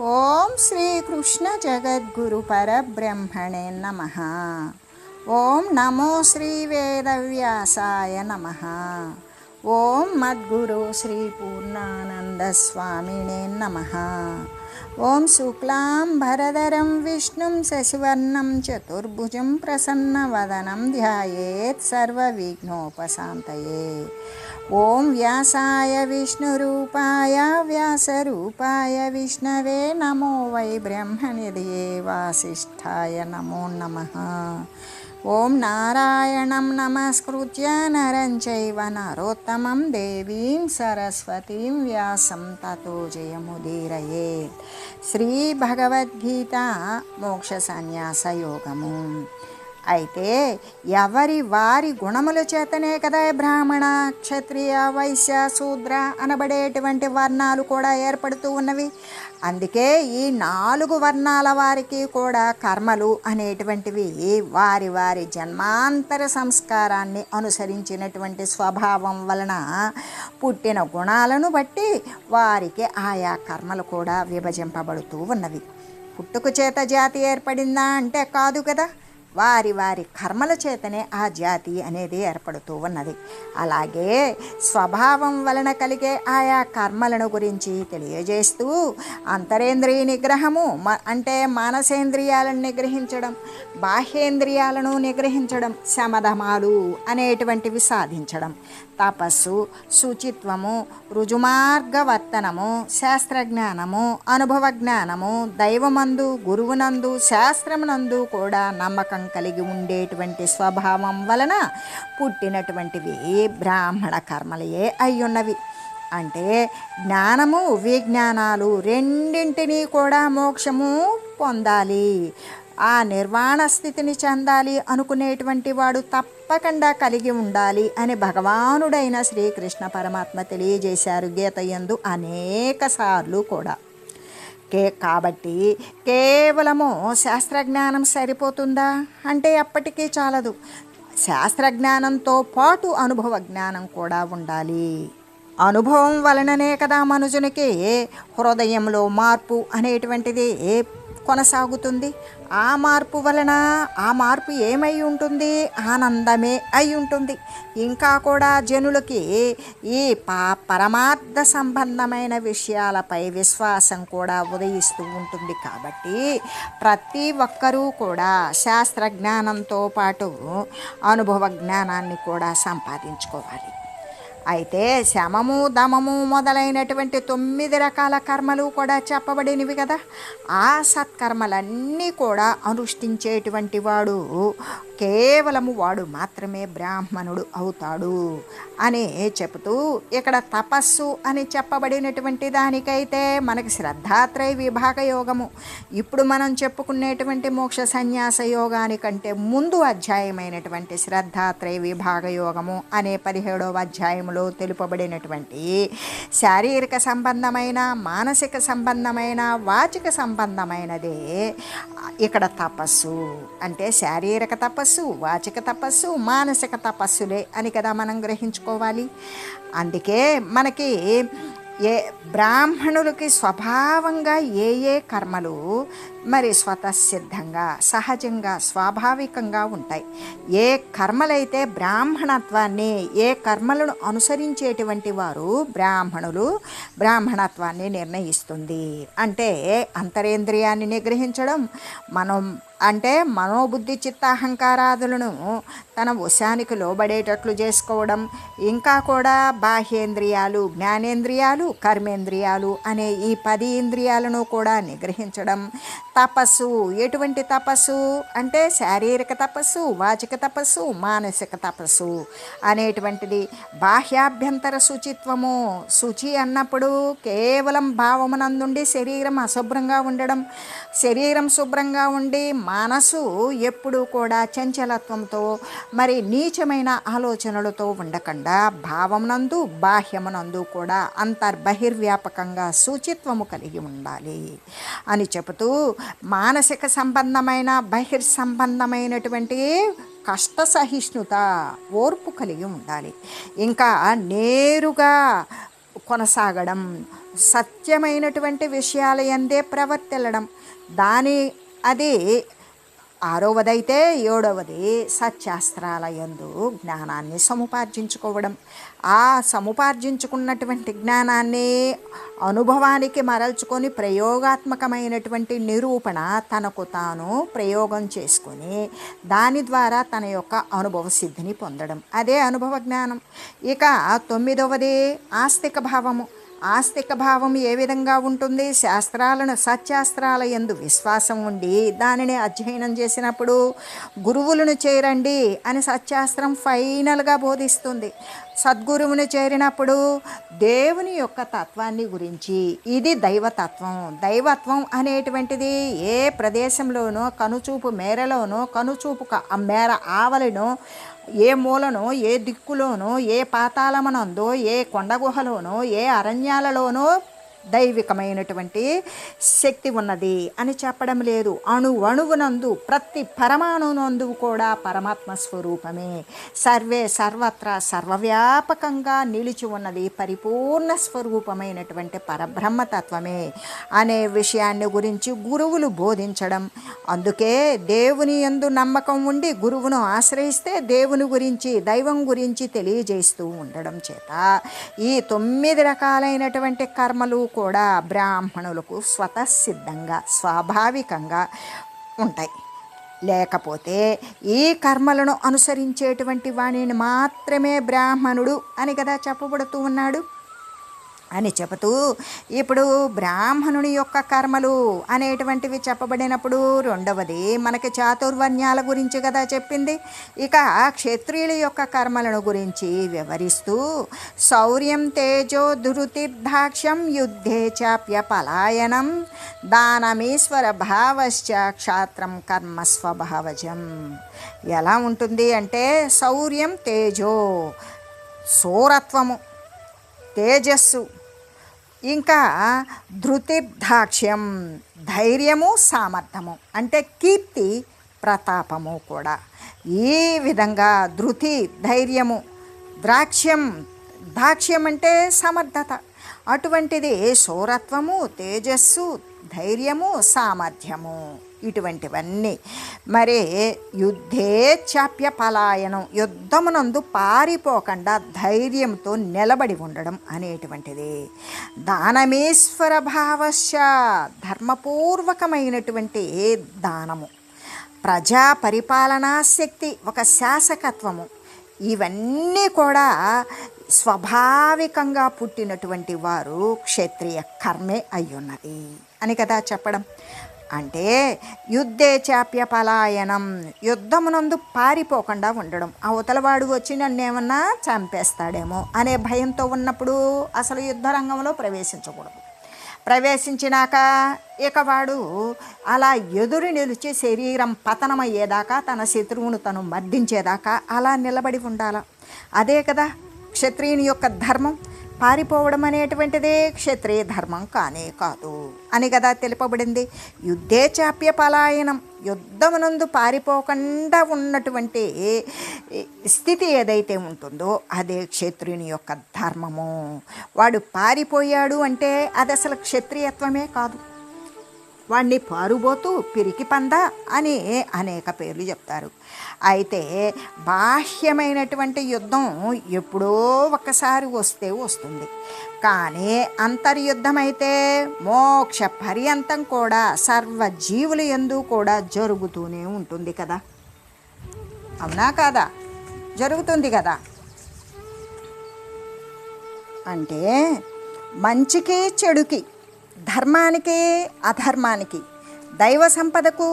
ఓం శ్రీకృష్ణ జగద్గురు పరబ్రహ్మణే నమః. ఓం నమో శ్రీ వేదవ్యాసాయ నమః. ఓం మద్గురు శ్రీ పూర్ణానంద స్వామినే నమః. ఓం శుక్లాంబరధరం విష్ణుం శశివర్ణం చతుర్భుజం ప్రసన్నవదనం ధ్యాయేత్ సర్వవిఘ్నోపశాంతయే. ఓం వ్యాసాయ విష్ణురూపాయ వ్యాసరూపాయ విష్ణవే నమో వై బ్రహ్మనిధయే వాసిష్ఠాయ నమో నమః. ఓం నారాయణం నమస్కృత్య నరం చైవ నరోత్తమం దేవీం సరస్వతీం వ్యాసం తతో జయముదీరయేత్. శ్రీ భగవద్గీత మోక్ష సన్యాస యోగము. అయితే ఎవరి వారి గుణముల చేతనే కదా బ్రాహ్మణ, క్షత్రియ, వైశ్య, శూద్ర అనబడేటువంటి వర్ణాలు కూడా ఏర్పడుతూ ఉన్నవి. అందుకే ఈ 4 వర్ణాల వారికి కూడా కర్మలు అనేటువంటివి వారి వారి జన్మాంతర సంస్కారాన్ని అనుసరించినటువంటి స్వభావం వలన పుట్టిన గుణాలను బట్టి వారికి ఆయా కర్మలు కూడా విభజింపబడుతూ ఉన్నవి. పుట్టుక చేత జాతి ఏర్పడిందా అంటే కాదు కదా, వారి వారి కర్మల చేతనే ఆ జాతి అనేది ఏర్పడుతూ ఉన్నది. అలాగే స్వభావం వలన కలిగే ఆయా కర్మలను గురించి తెలియజేస్తూ అంతరేంద్రియ నిగ్రహము అంటే మానసేంద్రియాలను నిగ్రహించడం, బాహ్యేంద్రియాలను నిగ్రహించడం, శమధమాలు అనేటువంటివి సాధించడం, తపస్సు, శుచిత్వము, రుజుమార్గవర్తనము, శాస్త్రజ్ఞానము, అనుభవ జ్ఞానము, దైవమందు, గురువునందు, శాస్త్రమునందు కూడా నమ్మకం కలిగి ఉండేటువంటి స్వభావం వలన పుట్టినటువంటివి బ్రాహ్మణ కర్మలయే అయ్యున్నవి. అంటే జ్ఞానము విజ్ఞానాలు రెండింటినీ కూడా మోక్షము పొందాలి, ఆ నిర్వాణ స్థితిని చెందాలి అనుకునేటువంటి వాడు తప్పకుండా కలిగి ఉండాలి అని భగవానుడైన శ్రీకృష్ణ పరమాత్మ తెలియజేశారు గీత యందు అనేక సార్లు కూడా. కాబట్టి కేవలము శాస్త్రజ్ఞానం సరిపోతుందా అంటే అప్పటికీ చాలదు. శాస్త్రజ్ఞానంతో పాటు అనుభవ జ్ఞానం కూడా ఉండాలి. అనుభవం వలననే కదా మనుషునికి హృదయంలో మార్పు అనేటువంటిది కొనసాగుతుంది. ఆ మార్పు వలన ఆ మార్పు ఏమై ఉంటుంది? ఆనందమే అయి ఉంటుంది. ఇంకా కూడా జనులకి ఈ పరమార్థ సంబంధమైన విషయాలపై విశ్వాసం కూడా ఉదయిస్తూ ఉంటుంది. కాబట్టి ప్రతి ఒక్కరూ కూడా శాస్త్రజ్ఞానంతో పాటు అనుభవ జ్ఞానాన్ని కూడా సంపాదించుకోవాలి. అయితే శమము, దమము మొదలైనటువంటి 9 రకాల కర్మలు కూడా చెప్పబడినవి కదా. ఆ సత్కర్మలన్నీ కూడా అనుష్ఠించేటువంటి వాడు కేవలము వాడు మాత్రమే బ్రాహ్మణుడు అవుతాడు అని చెబుతూ ఇక్కడ తపస్సు అని చెప్పబడినటువంటి దానికైతే మనకి శ్రద్ధాత్రయ విభాగ యోగము, ఇప్పుడు మనం చెప్పుకునేటువంటి మోక్ష సన్యాస యోగానికంటే ముందు అధ్యాయమైనటువంటి శ్రద్ధాత్రయ విభాగ యోగము అనే 17వ అధ్యాయంలో తెలుపబడినటువంటి శారీరక సంబంధమైన, మానసిక సంబంధమైన, వాచిక సంబంధమైనదే ఇక్కడ తపస్సు. అంటే శారీరక తపస్సు, వాచిక తపస్సు, మానసిక తపస్సులే అని కదా మనం గ్రహించుకోవాలి. అందుకే మనకి బ్రాహ్మణులకి స్వభావంగా ఏ కర్మలు మరి స్వతసిద్ధంగా, సహజంగా, స్వాభావికంగా ఉంటాయి. ఏ కర్మలైతే బ్రాహ్మణత్వాన్ని, ఏ కర్మలను అనుసరించేటువంటి వారు బ్రాహ్మణులు బ్రాహ్మణత్వాన్ని నిర్ణయిస్తుంది. అంటే అంతరేంద్రియాన్ని నిగ్రహించడం, అంటే మనోబుద్ధి చిత్తాహంకారాదులను తన వశానికి లోబడేటట్లు చేసుకోవడం, ఇంకా కూడా బాహ్యేంద్రియాలు, జ్ఞానేంద్రియాలు, కర్మేంద్రియాలు అనే ఈ 10 ఇంద్రియాలను కూడా నిగ్రహించడం. తపస్సు, ఎటువంటి తపస్సు అంటే శారీరక తపస్సు, వాచిక తపస్సు, మానసిక తపస్సు అనేటువంటిది. బాహ్యాభ్యంతర శుచిత్వము, శుచి అన్నప్పుడు కేవలం భావమునందుండి శరీరం అశుభ్రంగా ఉండడం, శరీరం శుభ్రంగా ఉండి మనసు ఎప్పుడూ కూడా చంచలత్వంతో మరి నీచమైన ఆలోచనలతో ఉండకుండా భావమునందు బాహ్యమునందు కూడా అంతర్బహిర్వ్యాపకంగా శుచిత్వము కలిగి ఉండాలి అని చెబుతూ మానసిక సంబంధమైన బహిర్సంబంధమైనటువంటి కష్ట సహిష్ణుత, ఓర్పు కలిగి ఉండాలి. ఇంకా నేరుగా కొనసాగడం, సత్యమైనటువంటి విషయాల యందే ప్రవర్తిల్లడం. అది 6వదైతే 7వది సత్శాస్త్రాల యందు జ్ఞానాన్ని సముపార్జించుకోవడం. ఆ సముపార్జించుకున్నటువంటి జ్ఞానాన్ని అనుభవానికి మరల్చుకొని ప్రయోగాత్మకమైనటువంటి నిరూపణ తనకు తాను ప్రయోగం చేసుకొని దాని ద్వారా తన యొక్క అనుభవ సిద్ధిని పొందడం, అదే అనుభవ జ్ఞానం. ఇక 9వది ఆస్తిక భావము. ఆస్తిక భావం ఏ విధంగా ఉంటుంది? సత్శాస్త్రాల యందు విశ్వాసం ఉండి దానిని అధ్యయనం చేసినప్పుడు గురువులను చేరండి అని సత్శాస్త్రం ఫైనల్గా బోధిస్తుంది. సద్గురువుని చేరినప్పుడు దేవుని యొక్క తత్వాన్ని గురించి, ఇది దైవతత్వం. దైవత్వం అనేటువంటిది ఏ ప్రదేశంలోనో కనుచూపు మేరలోనో కనుచూపు మేర ఆవలినో ఏ మూలనో ఏ దిక్కులోనో ఏ పాతాళమనందో ఏ కొండగుహలోనో ఏ అరణ్యాలలోనో దైవికమైనటువంటి శక్తి ఉన్నది అని చెప్పడం లేదు. అణువణువునందు ప్రతి పరమాణునందు కూడా పరమాత్మ స్వరూపమే సర్వే సర్వత్రా సర్వవ్యాపకంగా నిలిచి ఉన్నది పరిపూర్ణ స్వరూపమైనటువంటి పరబ్రహ్మతత్వమే అనే విషయాన్ని గురించి గురువులు బోధించడం. అందుకే దేవుని యందు నమ్మకం ఉండి గురువును ఆశ్రయిస్తే దేవుని గురించి దైవం గురించి తెలియజేస్తూ ఉండడం చేత ఈ 9 రకాలైనటువంటి కర్మలు కూడా బ్రాహ్మణులకు స్వతసిద్ధంగా స్వాభావికంగా ఉంటాయి. లేకపోతే ఈ కర్మలను అనుసరించేటువంటి వాణిని మాత్రమే బ్రాహ్మణుడు అని కదా చెప్పబడుతూ ఉన్నాడు అని చెబుతూ, ఇప్పుడు బ్రాహ్మణుని యొక్క కర్మలు అనేటువంటివి చెప్పబడినప్పుడు 2వది మనకి చాతుర్వర్ణ్యాల గురించి కదా చెప్పింది. ఇక క్షత్రియుల యొక్క కర్మలను గురించి వివరిస్తూ శౌర్యం తేజో ధృతిర్దాక్ష్యం యుద్ధే చాప్య పలాయనం దానమీశ్వర భావశ్చ క్షాత్రం కర్మ స్వభావజం. ఎలా ఉంటుంది అంటే శౌర్యం తేజో శూరత్వము తేజస్సు, ఇంకా ధృతిర్దాక్ష్యం ధైర్యము సామర్థ్యము అంటే కీర్తి ప్రతాపము కూడా. ఈ విధంగా ధృతి ధైర్యము, దాక్ష్యం అంటే సమర్థత, అటువంటిది శూరత్వము తేజస్సు ధైర్యము సామర్థ్యము ఇటువంటివన్నీ. మరి యుద్ధే చాప్య పలాయనం యుద్ధమునందు పారిపోకుండా ధైర్యంతో నిలబడి ఉండడం అనేటువంటిది. దానమేశ్వర భావశ్చ ధర్మపూర్వకమైనటువంటి దానము, ప్రజా పరిపాలనా శక్తి, ఒక శాసకత్వము, ఇవన్నీ కూడా స్వాభావికంగా పుట్టినటువంటి వారు క్షత్రియ కర్మే అయ్యున్నది అని కదా చెప్పడం. అంటే యుద్ధే చాప్య పలాయనం యుద్ధమునందు పారిపోకుండా ఉండడం. అవతలవాడు వచ్చి నన్ను ఏమన్నా చంపేస్తాడేమో అనే భయంతో ఉన్నప్పుడు అసలు యుద్ధ రంగంలో ప్రవేశించకూడదు. ప్రవేశించినాక ఇక వాడు అలా ఎదురు నిలిచి శరీరం పతనమయ్యేదాకా తన శత్రువును తను మర్దించేదాకా అలా నిలబడి ఉండాల. అదే కదా క్షత్రియుని యొక్క ధర్మం. పారిపోవడం అనేటువంటిదే క్షత్రియ ధర్మం కానే కాదు అని కదా తెలుపబడింది. యుద్ధే చాప్య పలాయనం యుద్ధమునందు పారిపోకుండా ఉన్నటువంటి స్థితి ఏదైతే ఉంటుందో అదే క్షత్రియుని యొక్క ధర్మము. వాడు పారిపోయాడు అంటే అది అసలు క్షత్రియత్వమే కాదు. వాడిని పారుబోతూ పిరికి పంద అని అనేక పేర్లు చెప్తారు. అయితే బాహ్యమైనటువంటి యుద్ధం ఎప్పుడో ఒకసారి వస్తే వస్తుంది, కానీ అంతర్యుద్ధం అయితే మోక్ష పర్యంతం కూడా సర్వజీవుల యందు కూడా జరుగుతూనే ఉంటుంది కదా. అవునా కాదా? జరుగుతుంది కదా. అంటే మంచికి చెడుకి, ధర్మానికి అధర్మానికి, దైవ సంపదకు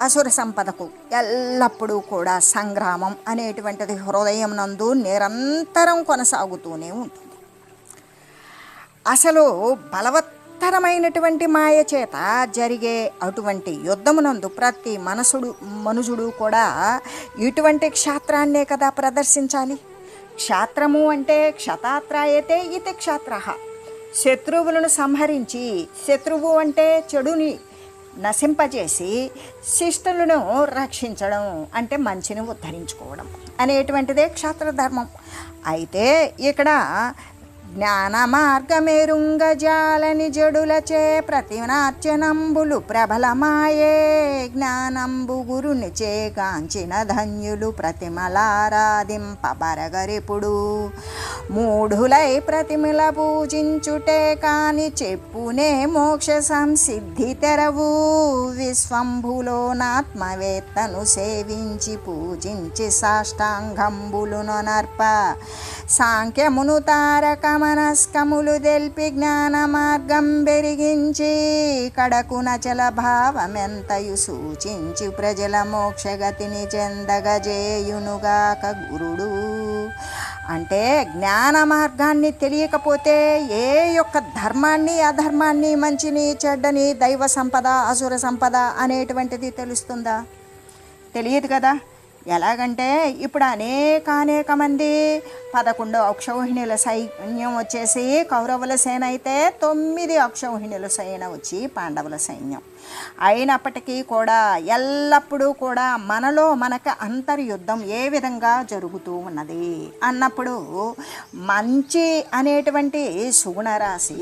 అసుర సంపదకు ఎల్లప్పుడూ కూడా సంగ్రామం అనేటువంటిది హృదయం నందు నిరంతరం కొనసాగుతూనే ఉంటుంది. అసలు బలవత్తరమైనటువంటి మాయ చేత జరిగే అటువంటి యుద్ధమునందు ప్రతి మనుషుడు కూడా ఇటువంటి క్షాత్రాన్నే కదా ప్రదర్శించాలి. క్షాత్రము అంటే క్షతాత్రాయతే ఇది క్షాత్ర. శత్రువులను సంహరించి, శత్రువు అంటే చెడుని నశింపజేసి శిష్టులను రక్షించడం అంటే మంచిని ఉద్ధరించుకోవడం అనేటువంటిదే క్షాత్రధర్మం. అయితే ఇక్కడ జ్ఞాన మార్గమెరుంగజాలని జడులచే ప్రతినార్చనంబులు ప్రబలమాయే జ్ఞానంబు గురునిచే కాంచిన ధన్యులు ప్రతిమలారాధింపబరగరిపుడు మూఢులై ప్రతిమల పూజించుటే కాని చెప్పునే మోక్ష సంసిద్ధి తెరవు విశ్వంభులోనాత్మవేత్తను సేవించి పూజించి సాష్టాంగంబులును నర్ప సాంఖ్యమును తారకమనస్కములు తెల్పి జ్ఞాన మార్గం బెరిగించి కడకున చల భావమెంతయు సూచించి ప్రజల మోక్షగతిని చెందగజేయునుగాక గురుడు. అంటే జ్ఞాన మార్గాన్ని తెలియకపోతే ఏ యొక్క ధర్మాన్ని అధర్మాన్ని మంచిని చెడ్డని దైవ సంపద అసుర సంపద అనేటువంటిది తెలుస్తుందా? తెలియదు కదా. ఎలాగంటే ఇప్పుడు అనేక మంది 11 అక్షౌహిణుల సైన్యం వచ్చేసి కౌరవుల సేన అయితే 9 అక్షౌహిణుల సేన వచ్చి పాండవుల సైన్యం. అయినప్పటికీ కూడా ఎల్లప్పుడూ కూడా మనకు అంతర్యుద్ధం ఏ విధంగా జరుగుతూ ఉన్నది అన్నప్పుడు మంచి అనేటువంటి సుగుణ రాశి,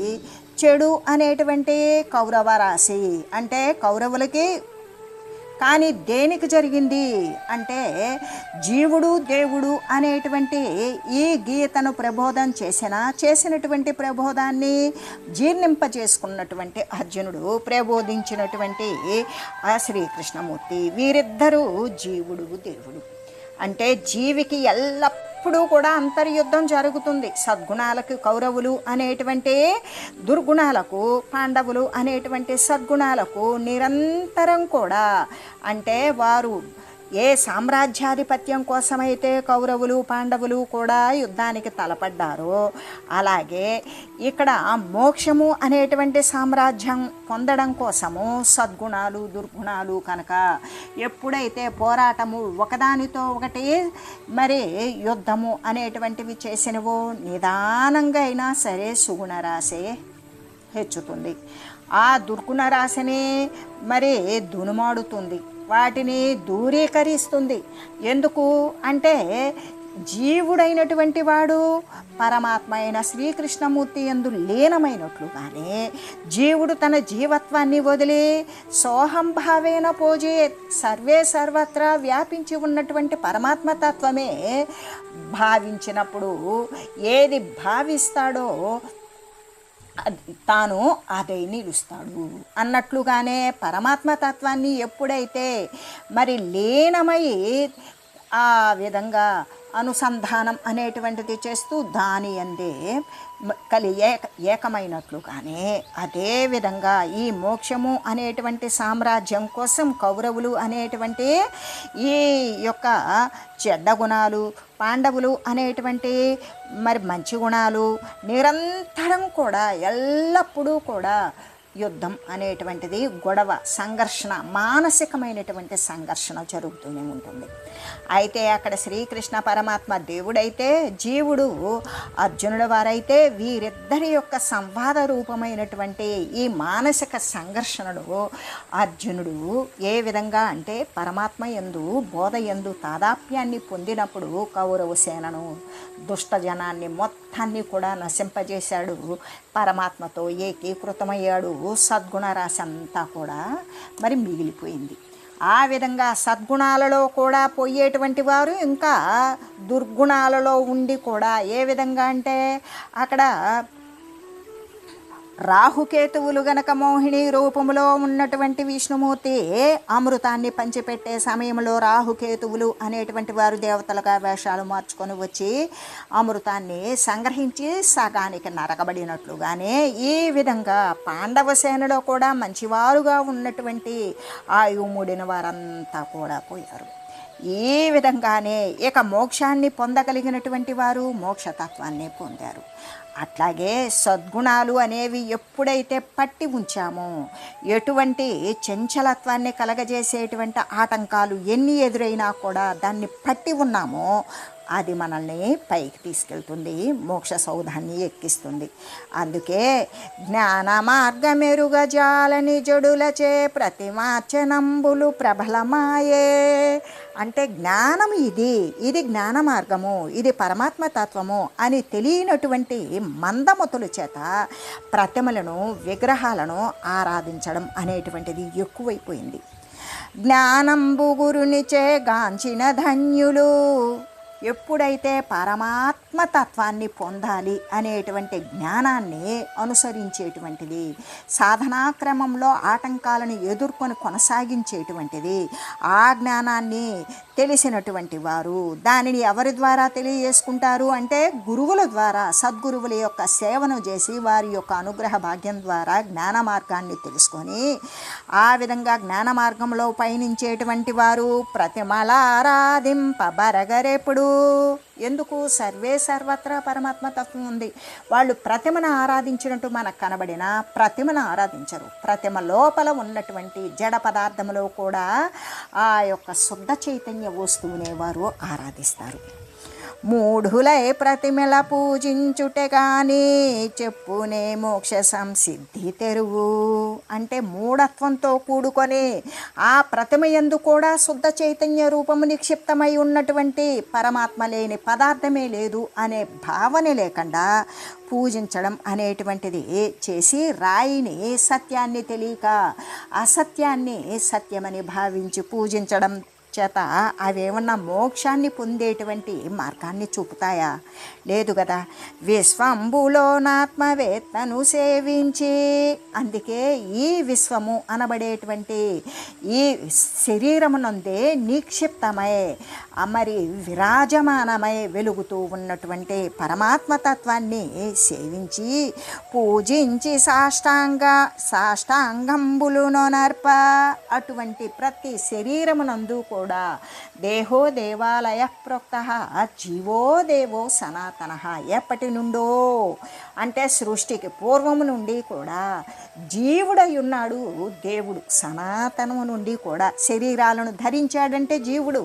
చెడు అనేటువంటి కౌరవ రాశి. అంటే కౌరవులకి కానీ దేనికి జరిగింది అంటే జీవుడు దేవుడు అనేటువంటి ఈ గీతను ప్రబోధం చేసినటువంటి ప్రబోధాన్ని జీర్ణింపజేసుకున్నటువంటి అర్జునుడు ప్రబోధించినటువంటి ఆ శ్రీకృష్ణమూర్తి వీరిద్దరూ జీవుడు దేవుడు. అంటే జీవికి ఎల్లప్పుడూ కూడా అంతర్యుద్ధం జరుగుతుంది. సద్గుణాలకు కౌరవులు అనేటువంటి దుర్గుణాలకు పాండవులు అనేటువంటి సద్గుణాలకు నిరంతరం కూడా అంటే వారు ఏ సామ్రాజ్యాధిపత్యం కోసమైతే కౌరవులు పాండవులు కూడా యుద్ధానికి తలపడ్డారో అలాగే ఇక్కడ మోక్షము అనేటువంటి సామ్రాజ్యం పొందడం కోసము సద్గుణాలు దుర్గుణాలు కనుక ఎప్పుడైతే పోరాటము ఒకదానితో ఒకటి మరి యుద్ధము అనేటువంటివి చేసినవో నిదానంగా అయినా సరే సుగుణ రాశే హెచ్చుతుంది. ఆ దుర్గుణ రాశిని మరి దునుమాడుతుంది, వాటిని దూరీకరిస్తుంది. ఎందుకు అంటే జీవుడైనటువంటి వాడు పరమాత్మ అయిన శ్రీకృష్ణమూర్తి యందు లీనమైనట్లుగానే జీవుడు తన జీవత్వాన్ని వదిలి సోహంభావేన పోజే సర్వే సర్వత్రా వ్యాపించి ఉన్నటువంటి పరమాత్మతత్వమే భావించినప్పుడు ఏది భావిస్తాడో తాను అదే నిలుస్తాడు అన్నట్లుగానే పరమాత్మతత్వాన్ని ఎప్పుడైతే మరి లీనమై ఆ విధంగా అనుసంధానం అనేటువంటిది చేస్తూ దాని అందే ఏకమైనట్లుగానే అదేవిధంగా ఈ మోక్షము అనేటువంటి సామ్రాజ్యం కోసం కౌరవులు అనేటువంటి ఈ యొక్క చెడ్డ గుణాలు, పాండవులు అనేటువంటి మరి మంచి గుణాలు నిరంతరం కూడా ఎల్లప్పుడూ కూడా యుద్ధం అనేటువంటిది గొడవ సంఘర్షణ మానసికమైనటువంటి సంఘర్షణ జరుగుతూనే ఉంటుంది. అయితే అక్కడ శ్రీకృష్ణ పరమాత్మ దేవుడైతే జీవుడు అర్జునుడి వారైతే వీరిద్దరి యొక్క సంవాద రూపమైనటువంటి ఈ మానసిక సంఘర్షణలో అర్జునుడు ఏ విధంగా అంటే పరమాత్మ యందు బోధ యందు తాదాప్యాన్ని పొందినప్పుడు కౌరవ సేనను దుష్ట జనాన్ని మొత్తాన్ని కూడా నశింపజేశాడు, పరమాత్మతో ఏకీకృతమయ్యాడు. సద్గుణ రాశి అంతా కూడా మరి మిగిలిపోయింది. ఆ విధంగా సద్గుణాలలో కూడా పోయేటువంటి వారు ఇంకా దుర్గుణాలలో ఉండి కూడా ఏ విధంగా అంటే అక్కడ రాహుకేతువులు గనక మోహిని రూపంలో ఉన్నటువంటి విష్ణుమూర్తి అమృతాన్ని పంచిపెట్టే సమయంలో రాహుకేతువులు అనేటువంటి వారు దేవతలుగా వేషాలు మార్చుకొని వచ్చి అమృతాన్ని సంగ్రహించి సగానికి నరకబడినట్లుగానే ఈ విధంగా పాండవ సేనలో కూడా మంచివారుగా ఉన్నటువంటి ఆయుమూడిన వారంతా కూడా పోయారు. ఈ విధంగానే ఇక మోక్షాన్ని పొందగలిగినటువంటి వారు మోక్షతత్వాన్ని పొందారు. అట్లాగే సద్గుణాలు అనేవి ఎప్పుడైతే పట్టి ఉంచామో ఎటువంటి చంచలత్వాన్ని కలగజేసేటువంటి ఆటంకాలు ఎన్ని ఎదురైనా కూడా దాన్ని పట్టి ఉన్నామో అది మనల్ని పైకి తీసుకెళ్తుంది, మోక్ష సౌధాన్ని ఎక్కిస్తుంది. అందుకే జ్ఞాన మార్గమెరుగ జాలని జడులచే ప్రతిమాచనంబులు ప్రబలమాయే. అంటే జ్ఞానం ఇది జ్ఞాన మార్గము, ఇది పరమాత్మ తత్వము అని తెలియనటువంటి మందమతుల చేత ప్రతిమలను, విగ్రహాలను ఆరాధించడం అనేటువంటిది ఎక్కువైపోయింది. జ్ఞానంబు గురునిచే గాంచిన ధన్యులు. ఎప్పుడైతే పరమాత్మ తత్వాన్ని పొందాలి అనేటువంటి జ్ఞానాన్ని అనుసరించేటువంటిది, సాధనాక్రమంలో ఆటంకాలను ఎదుర్కొని కొనసాగించేటువంటిది, ఆ జ్ఞానాన్ని తెలిసినటువంటి వారు దానిని ఎవరి ద్వారా తెలియజేసుకుంటారు అంటే గురువుల ద్వారా, సద్గురువుల యొక్క సేవను చేసి వారి యొక్క అనుగ్రహ భాగ్యం ద్వారా జ్ఞాన మార్గాన్ని తెలుసుకొని ఆ విధంగా జ్ఞాన మార్గంలో పయనించేటువంటి వారు ప్రతిమల ఆరాధింపబరగరెప్పుడు. ఎందుకు? సర్వే సర్వత్రా పరమాత్మ తత్వం ఉంది. వాళ్ళు ప్రతిమను ఆరాధించినట్టు మనకు కనబడిన ప్రతిమను ఆరాధించరు. ప్రతిమ లోపల ఉన్నటువంటి జడ పదార్థంలో కూడా ఆ యొక్క శుద్ధ చైతన్య వస్తువునే వారు ఆరాధిస్తారు. మూఢులై ప్రతిమల పూజించుటే గాని చెప్పునే మోక్ష సంసిద్ధి తెరువు. అంటే మూఢత్వంతో కూడుకొని ఆ ప్రతిమ యందు కూడా శుద్ధ చైతన్య రూపము నిక్షిప్తమై ఉన్నటువంటి పరమాత్మ లేని పదార్థమే లేదు అనే భావన లేకుండా పూజించడం అనేటువంటిది చేసి రాయిని సత్యాన్ని తెలియక అసత్యాన్ని సత్యమని భావించి పూజించడం చేత అవేమన్నా మోక్షాన్ని పొందేటువంటి మార్గాన్ని చూపుతాయా? లేదు కదా. విశ్వంబులోనాత్మవేత్తను సేవించి, అందుకే ఈ విశ్వము అనబడేటువంటి ఈ శరీరమునందే నిక్షిప్తమై మరి విరాజమానమై వెలుగుతూ ఉన్నటువంటి పరమాత్మతత్వాన్ని సేవించి పూజించి సాష్టాంగంబులును నర్ప. అటువంటి ప్రతి శరీరమునందు కూడా దేహో దేవాలయ ప్రోక్త జీవో దేవో సనాతన. ఎప్పటి నుండో అంటే సృష్టికి పూర్వము నుండి కూడా జీవుడై ఉన్నాడు దేవుడు. సనాతనము నుండి కూడా శరీరాలను ధరించాడంటే జీవుడు,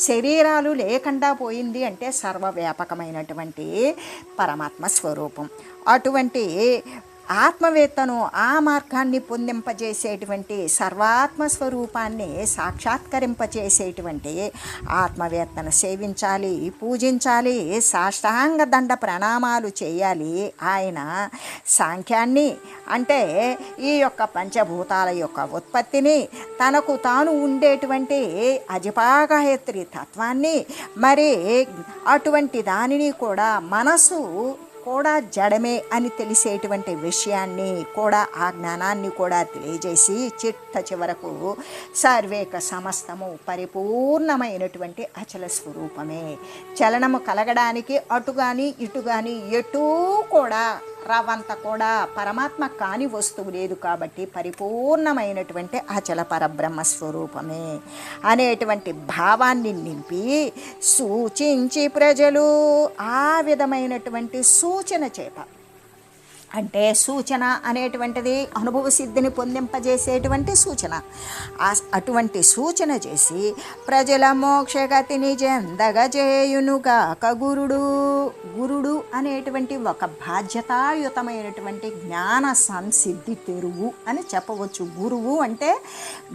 శరీరాలు లేకుండా పోయింది అంటే సర్వవ్యాపకమైనటువంటి పరమాత్మ స్వరూపం. అటువంటి ఆత్మవేత్తను ఆ మార్గాన్ని పొందింపజేసేటువంటి సర్వాత్మ స్వరూపాన్ని సాక్షాత్కరింపచేసేటువంటి ఆత్మవేత్తను సేవించాలి, పూజించాలి, సాష్టాంగ దండ ప్రణామాలు చేయాలి. ఆయన సాంఖ్యాన్ని అంటే ఈ యొక్క పంచభూతాల యొక్క ఉత్పత్తిని, తనకు తాను ఉండేటువంటి అజిపాగాయత్రి తత్వాన్ని, మరి అటువంటి దానిని కూడా మనసు కూడా జడమే అని తెలిసేటువంటి విషయాన్ని కూడా, ఆ జ్ఞానాన్ని కూడా తెలియజేసి చిట్ట చివరకు సర్వేక సమస్తము పరిపూర్ణమైనటువంటి అచల స్వరూపమే. చలనము కలగడానికి అటు కానీ ఇటు కానీ ఎటూ కూడా రవంత కూడా పరమాత్మ కాని వస్తువు లేదు. కాబట్టి పరిపూర్ణమైనటువంటి అచల పరబ్రహ్మ స్వరూపమే అనేటువంటి భావాన్ని నింపి సూచించి ప్రజలు ఆ విధమైనటువంటి సూచన చేత, అంటే సూచన అనేటువంటిది అనుభవ సిద్ధిని పొందింపజేసేటువంటి సూచన. అటువంటి సూచన చేసి ప్రజల మోక్షగతిని చెందగజేయునుగాక గురుడు. గురుడు అనేటువంటి ఒక బాధ్యతాయుతమైనటువంటి జ్ఞాన సంసిద్ధి తెరువు అని చెప్పవచ్చు. గురువు అంటే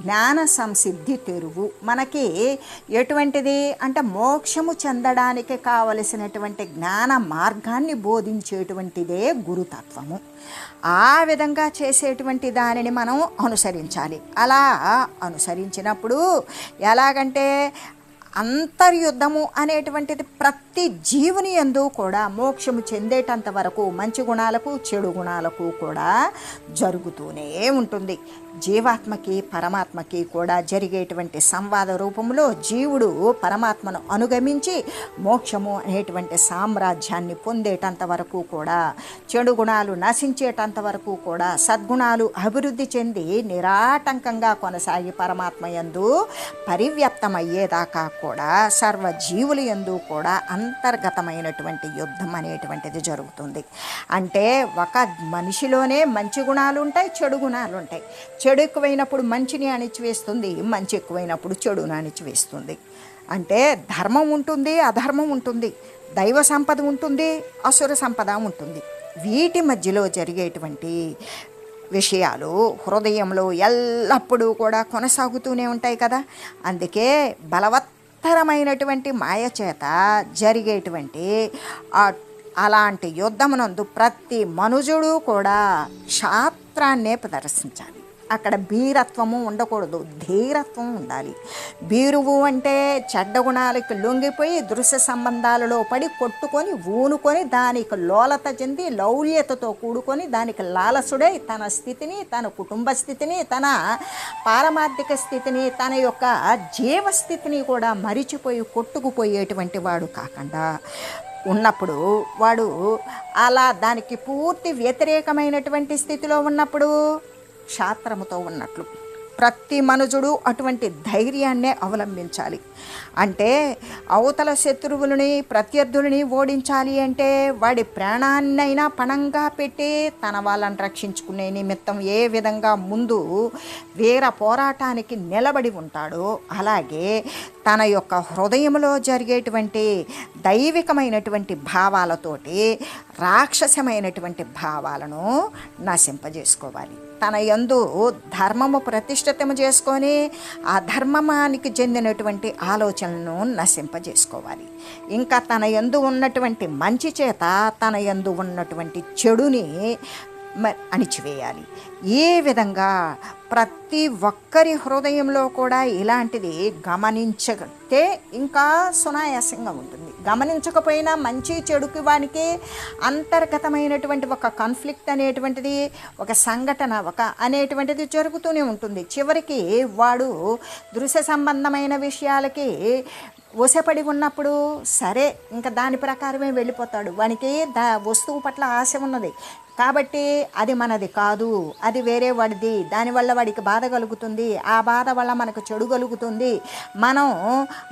జ్ఞాన సంసిద్ధి తెరువు. మనకి ఎటువంటిది అంటే మోక్షము చెందడానికి కావలసినటువంటి జ్ఞాన మార్గాన్ని బోధించేటువంటిదే గురుతత్వం. ఆ విధంగా చేసేటువంటి దానిని మనం అనుసరించాలి. అలా అనుసరించినప్పుడు ఎలాగంటే అంతర్యుద్ధము అనేటువంటిది ప్రతి జీవుని యందు కూడా మోక్షము చెందేటంత వరకు మంచి గుణాలకు చెడు గుణాలకు కూడా జరుగుతూనే ఉంటుంది. జీవాత్మకి పరమాత్మకి కూడా జరిగేటువంటి సంవాద రూపంలో జీవుడు పరమాత్మను అనుగమించి మోక్షము అనేటువంటి సామ్రాజ్యాన్ని పొందేటంత వరకు కూడా, చెడు గుణాలు నశించేటంత వరకు కూడా, సద్గుణాలు అభివృద్ధి చెంది నిరాటంకంగా కొనసాగి పరమాత్మ యందు పరివ్యాప్తమయ్యేదాకా కూడా సర్వజీవుల యందు కూడా అంతర్గతమైనటువంటి యుద్ధం అనేటువంటిది జరుగుతుంది. అంటే ఒక మనిషిలోనే మంచి గుణాలు ఉంటాయి, చెడు గుణాలు ఉంటాయి. చెడు ఎక్కువైనప్పుడు మంచిని అణిచివేస్తుంది, మంచి ఎక్కువైనప్పుడు చెడుని అణిచివేస్తుంది. అంటే ధర్మం ఉంటుంది, అధర్మం ఉంటుంది, దైవ సంపద ఉంటుంది, అసుర సంపద ఉంటుంది. వీటి మధ్యలో జరిగేటువంటి విషయాలు హృదయంలో ఎల్లప్పుడూ కూడా కొనసాగుతూనే ఉంటాయి కదా. అందుకే బలవత్తరమైనటువంటి మాయ చేత జరిగేటువంటి అలాంటి యుద్ధమునందు ప్రతి మనుజుడు కూడా క్షాత్రాన్నే ప్రదర్శించాలి. అక్కడ బీరత్వము ఉండకూడదు, ధీరత్వం ఉండాలి. బీరువు అంటే చెడ్డ గుణాలకు లొంగిపోయి దృశ్య సంబంధాలలో పడి కొట్టుకొని ఊనుకొని దానికి లోలత చెంది లౌల్యతతో కూడుకొని దానికి లాలసుడై తన స్థితిని, తన కుటుంబ స్థితిని, తన పారమార్థిక స్థితిని, తన యొక్క జీవస్థితిని కూడా మరిచిపోయి కొట్టుకుపోయేటువంటి వాడు కాకుండా ఉన్నప్పుడు వాడు అలా దానికి పూర్తి వ్యతిరేకమైనటువంటి స్థితిలో ఉన్నప్పుడు క్షాత్రముతో ఉన్నట్లు. ప్రతి మనుజుడు అటువంటి ధైర్యాన్నే అవలంబించాలి. అంటే అవతల శత్రువులని ప్రత్యర్థులని ఓడించాలి అంటే వాడి ప్రాణాన్నైనా పణంగా పెట్టి తన వాళ్ళని రక్షించుకునే నిమిత్తం ఏ విధంగా ముందు వీర పోరాటానికి నిలబడి ఉంటాడో అలాగే తన యొక్క హృదయంలో జరిగేటువంటి దైవికమైనటువంటి భావాలతోటి రాక్షసమైనటువంటి భావాలను నశింపజేసుకోవాలి. తన యందు ధర్మము ప్రతిష్ఠితము చేసుకొని ఆ ధర్మానికి చెందినటువంటి ఆలోచనలను నశింపజేసుకోవాలి. ఇంకా తన యందు ఉన్నటువంటి మంచి చేత తన యందు ఉన్నటువంటి చెడుని అణిచివేయాలి. ఏ విధంగా ప్రతి ఒక్కరి హృదయంలో కూడా ఇలాంటిది గమనించతే ఇంకా సునాయాసంగా ఉంటుంది. గమనించకపోయినా మంచి చెడుకి వానికి అంతర్గతమైనటువంటి ఒక కాన్ఫ్లిక్ట్ అనేటువంటిది, ఒక సంఘటన అనేటువంటిది జరుగుతూనే ఉంటుంది. చివరికి వాడు దృశ్య సంబంధమైన విషయాలకి వశపడి ఉన్నప్పుడు సరే ఇంకా దాని ప్రకారమే వెళ్ళిపోతాడు. వానికి వస్తువు పట్ల ఆశ ఉన్నది కాబట్టి అది మనది కాదు, అది వేరే వాడిది, దానివల్ల వాడికి బాధ కలుగుతుంది, ఆ బాధ వల్ల మనకు చెడు కలుగుతుంది, మనం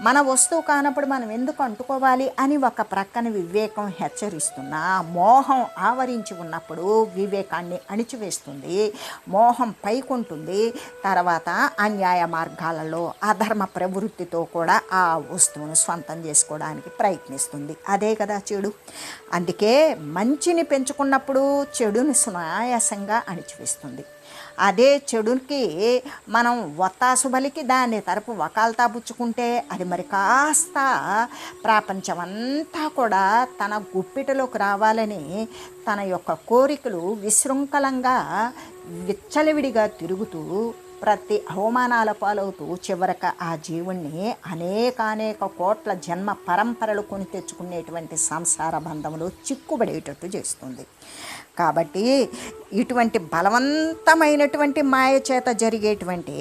మన వస్తువు కానప్పుడు మనం ఎందుకు అంటుకోవాలి అని ఒక ప్రక్కన వివేకం హెచ్చరిస్తున్నా మోహం ఆవరించి ఉన్నప్పుడు వివేకాన్ని అణిచివేస్తుంది. మోహం పైకుంటుంది. తర్వాత అన్యాయ మార్గాలలో అధర్మ ప్రవృత్తితో కూడా ఆ వస్తువును స్వంతం చేసుకోవడానికి ప్రయత్నిస్తుంది. అదే కదా చెడు. అందుకే మంచిని పెంచుకున్నప్పుడు చెడుని సునాయాసంగా అణిచివేస్తుంది. అదే చెడుకి మనం ఒత్తాసు బలికి దాన్ని తరపు వకాల్తా పుచ్చుకుంటే అది మరి కాస్త ప్రపంచమంతా కూడా తన గుప్పిటలోకి రావాలని తన యొక్క కోరికలు విశృంఖలంగా విచ్చలవిడిగా తిరుగుతూ ప్రతి అవమానాల పాలవుతూ చివరక ఆ జీవుణ్ణి అనేక కోట్ల జన్మ పరంపరలు కొని తెచ్చుకునేటువంటి సంసార బంధంలో చిక్కుబడేటట్టు చేస్తుంది. కాబట్టి ఇటువంటి బలవంతమైనటువంటి మాయ చేత జరిగేటువంటి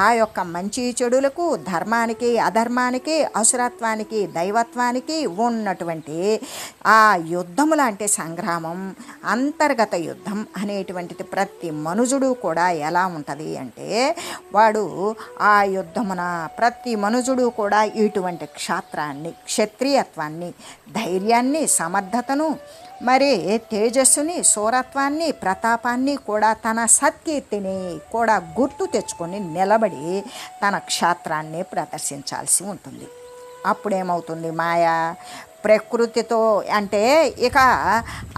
ఆ యొక్క మంచి చెడులకు, ధర్మానికి అధర్మానికి, అసురత్వానికి దైవత్వానికి ఉన్నటువంటి ఆ యుద్ధముల అంటే సంగ్రామం, అంతర్గత యుద్ధం అనేటువంటిది ప్రతి మనుజుడు కూడా ఎలా ఉంటుంది అంటే వాడు ఆ యుద్ధమున ప్రతి మనుజుడు కూడా ఇటువంటి క్షాత్రాన్ని, క్షత్రియత్వాన్ని, ధైర్యాన్ని, సమర్థతను, మరి తేజస్సుని, శూరత్వాన్ని, ప్రతాపాన్ని కూడా తన సత్కీర్తిని కూడా గుర్తు తెచ్చుకొని నిలబడి తన క్షాత్రాన్ని ప్రదర్శించాల్సి ఉంటుంది. అప్పుడేమవుతుంది? ప్రకృతితో అంటే ఇక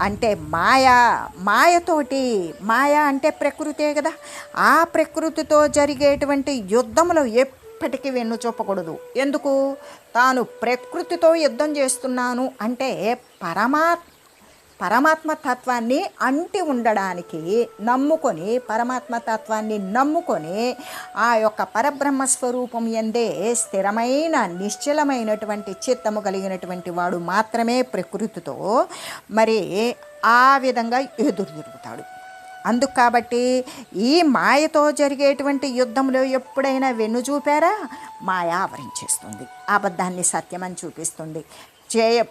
అంటే మాయతోటి, మాయ అంటే ప్రకృతే కదా, ఆ ప్రకృతితో జరిగేటువంటి యుద్ధంలో ఎప్పటికీ వెన్ను చూపకూడదు. ఎందుకు? తాను ప్రకృతితో యుద్ధం చేస్తున్నాను అంటే పరమాత్మ తత్వాన్ని అంటి ఉండడానికి నమ్ముకొని, పరమాత్మ తత్వాన్ని నమ్ముకొని ఆ యొక్క పరబ్రహ్మ స్వరూపం యందే స్థిరమైన నిశ్చలమైనటువంటి చిత్తము కలిగినటువంటి వాడు మాత్రమే ప్రకృతితో మరి ఆ విధంగా ఎదురు తిరుగుతాడు. అందుకు కాబట్టి ఈ మాయతో జరిగేటువంటి యుద్ధంలో ఎప్పుడైనా వెన్ను చూపారా? మాయ ఆవరించేస్తుంది, అబద్ధాన్ని సత్యమని చూపిస్తుంది,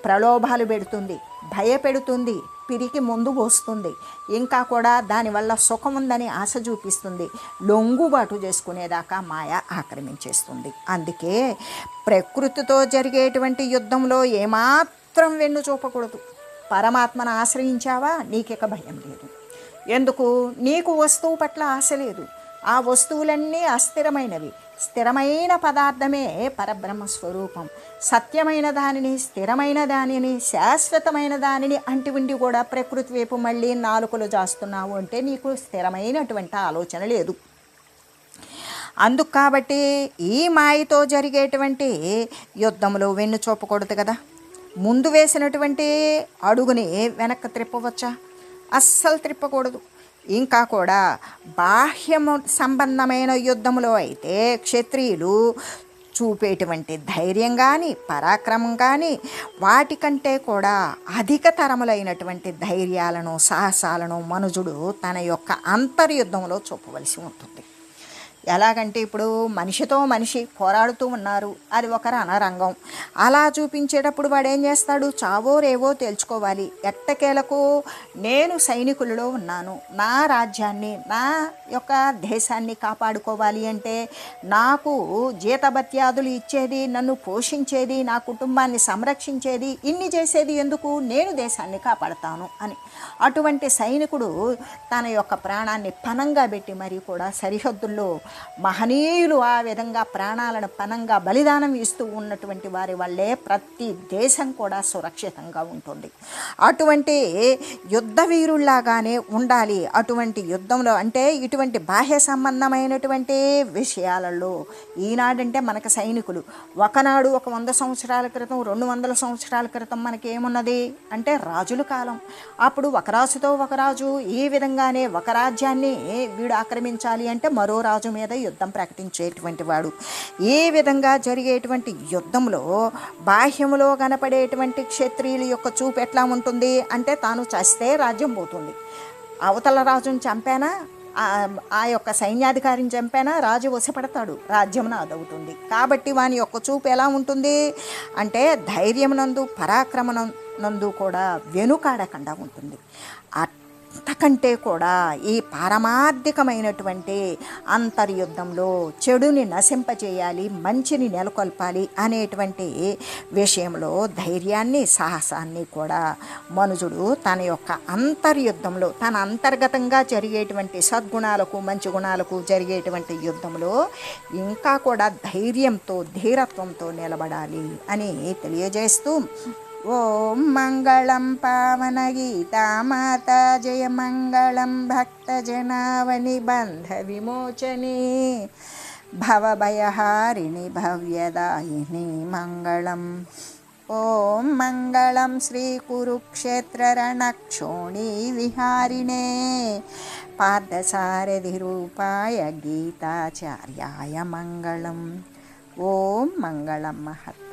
ప్రలోభాలు పెడుతుంది, భయపెడుతుంది, పిరికి ముందు పోస్తుంది, ఇంకా కూడా దానివల్ల సుఖం ఉందని ఆశ చూపిస్తుంది, లొంగుబాటు చేసుకునేదాకా మాయ ఆక్రమించేస్తుంది. అందుకే ప్రకృతితో జరిగేటువంటి యుద్ధంలో ఏమాత్రం ఏమాత్రం వెన్ను చూపకూడదు. పరమాత్మను ఆశ్రయించావా, నీకిక భయం లేదు. ఎందుకు? నీకు వస్తువు పట్ల ఆశ లేదు. ఆ వస్తువులన్నీ అస్థిరమైనవి. స్థిరమైన పదార్థమే పరబ్రహ్మ స్వరూపం. సత్యమైన దానిని, స్థిరమైన దానిని, శాశ్వతమైన దానిని అంటి ఉండి కూడా ప్రకృతి వైపు మళ్ళీ నాలుకలు జాస్తున్నావు అంటే నీకు స్థిరమైనటువంటి ఆలోచన లేదు. అందుకు కాబట్టి ఈ మాయతో జరిగేటువంటి యుద్ధంలో వెన్ను చూపకూడదు కదా. ముందు వేసినటువంటి అడుగుని వెనక్కి త్రిప్పవచ్చా? అస్సలు త్రిప్పకూడదు. ఇంకా కూడా బాహ్యము సంబంధమైన యుద్ధంలో అయితే క్షత్రియులు చూపేటువంటి ధైర్యం కానీ, పరాక్రమం కానీ వాటికంటే కూడా అధికతరములైనటువంటి ధైర్యాలను, సాహసాలను మనుజుడు తన యొక్క అంతర్యుద్ధంలో చూపవలసి ఉంటుంది. ఎలాగంటే ఇప్పుడు మనిషితో మనిషి పోరాడుతూ ఉన్నారు, అది ఒక రణరంగం. అలా చూపించేటప్పుడు వాడు ఏం చేస్తాడు? చావో రేవో తేల్చుకోవాలి. ఎట్టకేలకు నేను సైనికులలో ఉన్నాను, నా రాజ్యాన్ని, నా యొక్క దేశాన్ని కాపాడుకోవాలి అంటే నాకు జీతభత్యాదులు ఇచ్చేది, నన్ను పోషించేది, నా కుటుంబాన్ని సంరక్షించేది, ఇన్ని చేసేది ఎందుకు? నేను దేశాన్ని కాపాడుతాను అని. అటువంటి సైనికుడు తన యొక్క ప్రాణాన్ని పణంగా పెట్టి మరీ కూడా సరిహద్దుల్లో మహనీయులు ఆ విధంగా ప్రాణాలను పణంగా బలిదానం ఇస్తూ ఉన్నటువంటి వారి వల్లే ప్రతి దేశం కూడా సురక్షితంగా ఉంటుంది. అటువంటి యుద్ధ వీరుల్లాగానే ఉండాలి. అటువంటి యుద్ధంలో అంటే ఇటువంటి బాహ్య సంబంధమైనటువంటి విషయాలలో ఈనాడంటే మనకు సైనికులు ఒకనాడు ఒక 100 సంవత్సరాల క్రితం, 200 సంవత్సరాల క్రితం మనకేమున్నది అంటే రాజుల కాలం. అప్పుడు ఒక రాజుతో ఒక రాజు ఈ విధంగానే ఒక రాజ్యాన్ని వీడు ఆక్రమించాలి అంటే మరో రాజు మీద యుద్ధం ప్రకటించేటువంటి వాడు. ఈ విధంగా జరిగేటువంటి యుద్ధంలో బాహ్యములో కనపడేటువంటి క్షత్రియుల యొక్క చూపు ఎట్లా ఉంటుంది అంటే తాను చస్తే రాజ్యం పోతుంది, అవతల రాజుని చంపానా, ఆ యొక్క సైన్యాధికారిని చంపానా రాజు వశపడతాడు, రాజ్యం నాదవుతుంది. కాబట్టి వాని యొక్క చూపు ఎలా ఉంటుంది అంటే ధైర్యమునందు, పరాక్రమనందు కూడా వెనుకాడకుండా ఉంటుంది. అంతకంటే కూడా ఈ పారమార్థికమైనటువంటి అంతర్యుద్ధంలో చెడుని నశింపచేయాలి, మంచిని నెలకొల్పాలి అనేటువంటి విషయంలో ధైర్యాన్ని, సాహసాన్ని కూడా మనుజుడు తన యొక్క అంతర్యుద్ధంలో, తన అంతర్గతంగా జరిగేటువంటి సద్గుణాలకు, మంచి గుణాలకు జరిగేటువంటి యుద్ధంలో ఇంకా కూడా ధైర్యంతో, ధీరత్వంతో నిలబడాలి అని తెలియజేస్తూ ఓం మంగళం పావన గీతామాత జయ మంగళం భక్తజనావని బంధ విమోచనే భవభయహారిణి భవ్యదాయిని మంగళం. ఓం మంగళం శ్రీ కురుక్షేత్ర రణక్షోణీ విహారిణే పార్థసారథి రూపాయ గీతాచార్యాయ మంగళం. ఓం మంగళం మహత్.